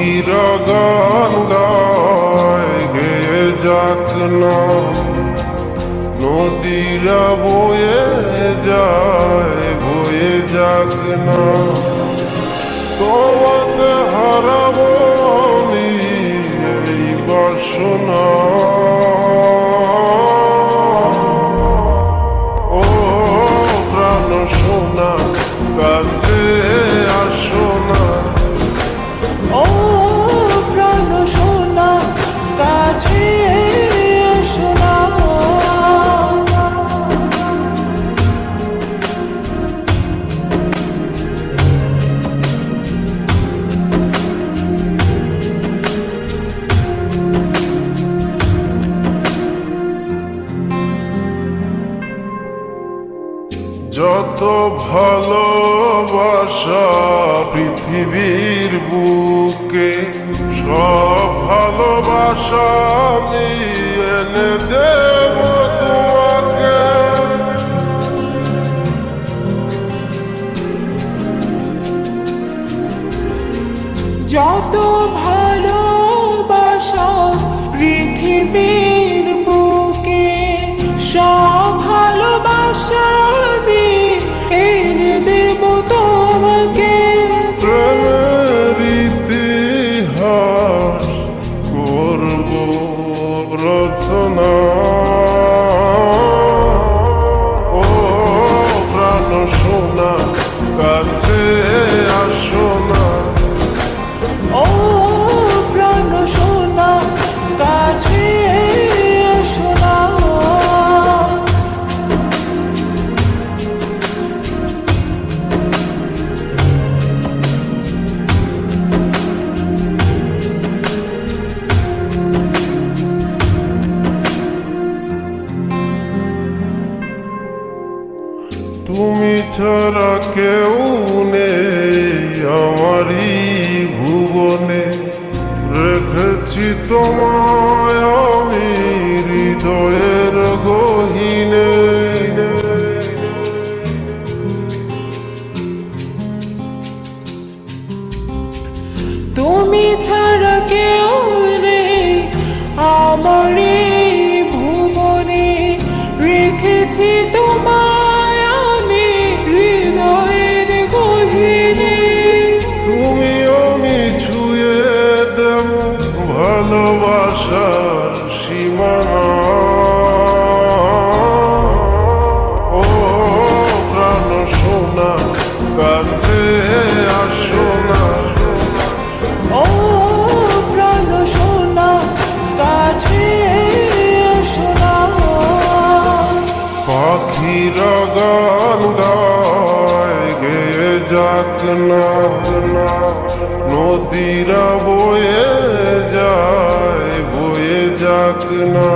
পাখিরা গান গায় গেয়ে যাক না, নদীরা বয়ে যায় বয়ে যাক না। তোমাকে হারাবো আমি এই বাসনা, ও প্রাণ সোনা কাছে আসো না, ও প্রাণ সোনা কাছে এসো না। যত ভালোবাসা পৃথিবীর বুকে, সব ভালোবাসা আমি এনে দেব তোমাকে। যত ভালোবাসা পৃথিবীর বুকে, সব ভালোবাসা আমি এনে দেব তোমাকে। প্রেমের ইতিহাস করব রচনা, ও প্রাণ সোনা কাছে আসো না, ও প্রাণ সোনা কাছে এসো না। তুমি ছাড়া কেউ নেই আমারই ভুবনে, রেখেছি তোমায় আমি হৃদয়ের গহীনে। তুমি ছাড়া কেউ নেই আমার এই ভুবনে, রেখেছি তোমায় আমি হৃদয়ের গহীনে। তুমি আমি ছুঁয়ে দেব ভালোবাসার সীমানা, ও প্রাণ সোনা কাছে আসো না, ও প্রাণ সোনা কাছে এসো না। পাখিরা গান গায় গেয়ে যাক না, নদীরা বয়ে যায় বয়ে যাক না।